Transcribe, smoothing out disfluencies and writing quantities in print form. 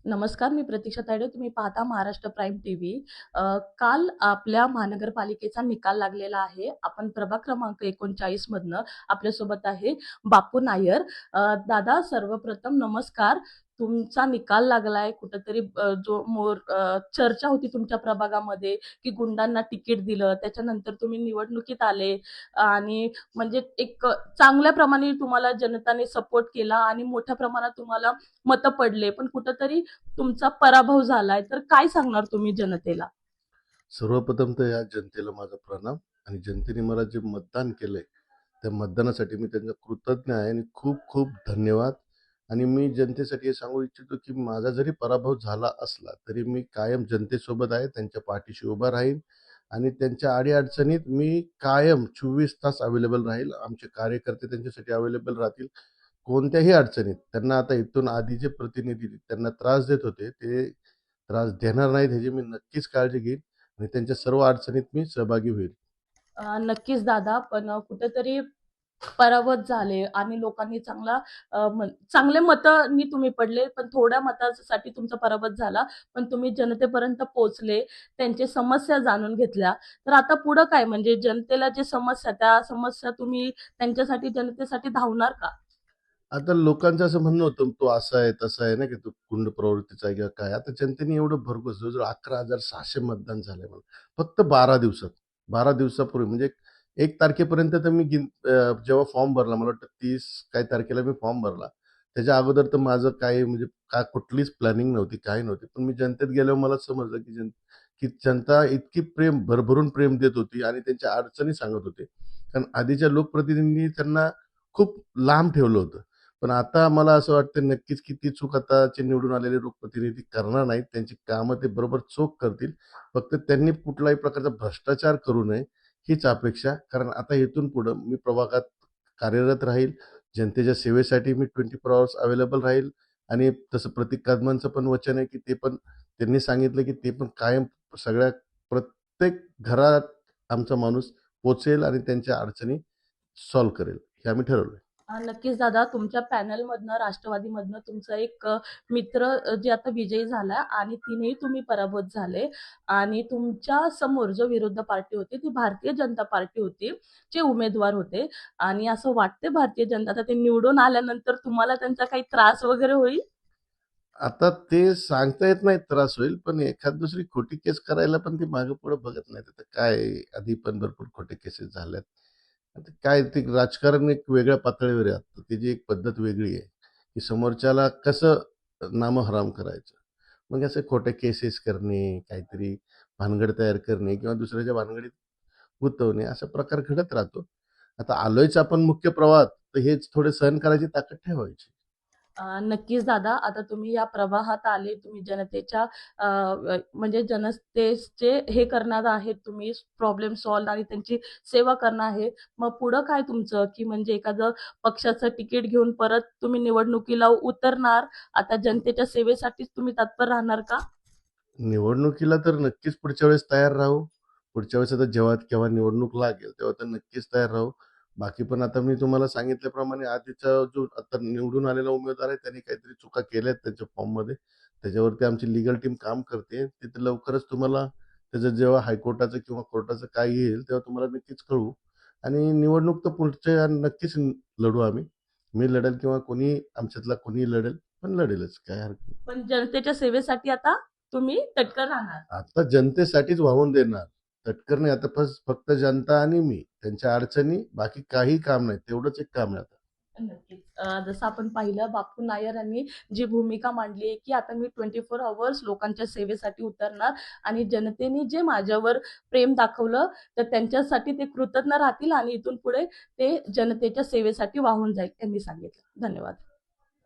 नमस्कार, मी प्रतीक्षा तायडे. तुम्ही पाहता महाराष्ट्र प्राईम टीव्ही. काल आपल्या महानगरपालिकेचा निकाल लागलेला आहे. आपण प्रभाग क्रमांक 39 मधनं आपल्यासोबत आहे बापू नायर. दादा, सर्वप्रथम नमस्कार. तुमचा निकाल लागलाय. कुठेतरी जो चर्चा होती तुमच्या प्रभागामध्ये, की गुंडांना तिकीट दिलं. त्याच्यानंतर तुम्ही निवडणुकीत आले आणि म्हणजे एक चांगल्या प्रमाणे तुम्हाला जनताने सपोर्ट केला आणि मोठ्या प्रमाणात तुम्हाला मतं पडले. पण कुठेतरी तुमचा पराभव झालाय, तर काय सांगणार तुम्ही जनतेला? सर्वप्रथम तर या जनतेला माझा प्रणाम आणि जनतेने मला जे मतदान केलंय त्या मतदानासाठी मी त्यांचा कृतज्ञ आहे आणि खूप खूप धन्यवाद. आणि मी जनतेसाठी हे सांगू इच्छितो की माझा जरी पराभव झाला असला तरी मी कायम जनतेसोबत आहे, त्यांच्या पाठीशी उभा राहील आणि त्यांच्या अडीअडचणीत मी कायम 24 तास अवेलेबल राहील. आमचे कार्यकर्ते त्यांच्यासाठी अवेलेबल राहतील कोणत्याही अडचणीत. त्यांना आता इथून आधी जे प्रतिनिधी त्यांना त्रास देत होते ते त्रास देणार नाहीत ह्याची मी नक्कीच काळजी घेईन आणि त्यांच्या सर्व अडचणीत मी सहभागी होईल. नक्कीच दादा, पण कुठेतरी पराभूत झाले आणि लोकांनी चांगले मतांनी तुम्ही पडले, पण थोड्या मतासाठी तुमचा पराभव झाला. पण तुम्ही जनतेपर्यंत पोहोचले, त्यांच्या समस्या जाणून घेतल्या. तर आता पुढं काय, म्हणजे जनतेला जे समस्या, त्या समस्या तुम्ही त्यांच्यासाठी, जनतेसाठी धावणार का? आता लोकांचं असं म्हणणं होतं तो असा आहे तसा आहे ना की तो गुंड प्रवृत्तीचा आहे किंवा काय. आता जनतेने एवढं भरघोस जवळजवळ 11,600 मतदान झालंय मला फक्त 12 दिवसात. 12 दिवसापूर्वी म्हणजे 1 तारखेपर्यंत तर जेव्हा फॉर्म भरला मला वाटतं 30 काही तारखेला मी फॉर्म भरला. त्याच्या अगोदर तर माझं काही म्हणजे काय कुठलीच प्लॅनिंग नव्हती, काही नव्हती. पण मी जनतेत गेल्यावर मला समजलं की जनता इतकी भरभरून प्रेम देत होती आणि त्यांच्या अडचणी सांगत होते. कारण आधीच्या लोकप्रतिनिधींनी त्यांना खूप लांब ठेवलं होतं. पण आता मला असं वाटतं नक्कीच की ती चूक आताचे निवडून आलेले लोकप्रतिनिधी करणार नाहीत. त्यांची कामं ते बरोबर चोख करतील. फक्त त्यांनी कुठल्याही प्रकारचा भ्रष्टाचार करू नये हीच अपेक्षा. कारण आता इथून पुढं मी प्रभागात कार्यरत राहील. जनतेच्या सेवेसाठी मी 24 अवर्स अवेलेबल राहील आणि तसं प्रतीक कदमांचं पण वचन आहे की ते पण त्यांनी सांगितलं की ते पण कायम सगळ्या प्रत्येक घरात आमचा माणूस पोचेल आणि त्यांच्या अडचणी सॉल्व्ह करेल हे आम्ही ठरवलंय. नक्कीच दादा, तुमच्या पॅनलमधनं, राष्ट्रवादीमधनं तुमचा एक मित्र जे आता विजयी झाला आणि तिनेही तुम्ही पराभूत झाले. आणि तुमच्या समोर जो विरोध पार्टी होती ती भारतीय जनता पार्टी होती, जे उमेदवार होते. आणि असं वाटते भारतीय जनता, आता ते निवडून आल्यानंतर तुम्हाला त्यांचा काही त्रास वगैरे होईल? आता ते सांगता येत नाही त्रास होईल, पण एखाद दुसरी खोटी केस करायला पण ती मागे-पुढे बघत नाहीत. आता काय आधी पण भरपूर खोटे केसेस झाल्यात. आता काय ते राजकारण एक वेगळ्या पातळीवर आहे आता. त्याची एक पद्धत वेगळी आहे, की समोरच्याला कसं नामहराम करायचं. मग असे खोटे केसेस करणे, काहीतरी भानगड तयार करणे किंवा दुसऱ्याच्या भानगडीत गुंतवणे असा प्रकार घडत राहतो. आता आलोयच आपण मुख्य प्रवाहात, तर हेच थोडे सहन करायची ताकद ठेवायची. नक्कीच दादा, आता तुम्ही या प्रवाहात आले, तुम्ही जनतेच्या म्हणजे जनतेचे हे करणार आहेत, तुम्ही प्रॉब्लेम सॉल्व्ह आणि त्यांची सेवा करणार आहे. मग पुढं काय तुमचं, की म्हणजे एखादं पक्षाचं तिकीट घेऊन परत तुम्ही निवडणुकीला उतरणार? आता जनतेच्या सेवेसाठीच तुम्ही तत्पर राहणार का? निवडणुकीला तर नक्कीच पुढच्या वेळेस तयार राहू. पुढच्या वेळेस आता जेव्हा केव्हा निवडणूक लागेल तेव्हा तर नक्कीच तयार राहू. बाकी पण आता मी तुम्हाला सांगितल्याप्रमाणे आधीचा जो आता निवडून आलेला उमेदवार आहे त्यांनी काहीतरी चुका केल्यात त्यांच्या फॉर्ममध्ये. त्याच्यावरती आमची लीगल टीम काम करते. तिथे लवकरच तुम्हाला त्याचं जेव्हा हायकोर्टाचं किंवा कोर्टाचं काय येईल तेव्हा तुम्हाला नक्कीच कळवू. आणि निवडणूक तर पुढच्या नक्कीच लढू आम्ही. मी लढेल किंवा कोणी आमच्यातला कोणी लढेल, पण लढेलच. काय हरकत नाही. पण जनतेच्या सेवेसाठी आता तुम्ही तत्पर राहणार. आता जनतेसाठीच वाहून देणार. तटकर नाही आता फक्त जनता आणि मी. त्यांच्या अडचणी बाकी काही काम नाही. तेवढंच एक काम आहे आता. नक्कीच. जसं आपण पाहिलं, बापू नायर यांनी जी भूमिका मांडली आहे, की आता मी 24 अवर्स लोकांच्या सेवेसाठी उतरणार आणि जनतेने जे माझ्यावर प्रेम दाखवलं, तर त्यांच्यासाठी ते कृतज्ञ राहतील आणि इथून पुढे ते जनतेच्या सेवेसाठी वाहून जाईल, त्यांनी सांगितलं. धन्यवाद.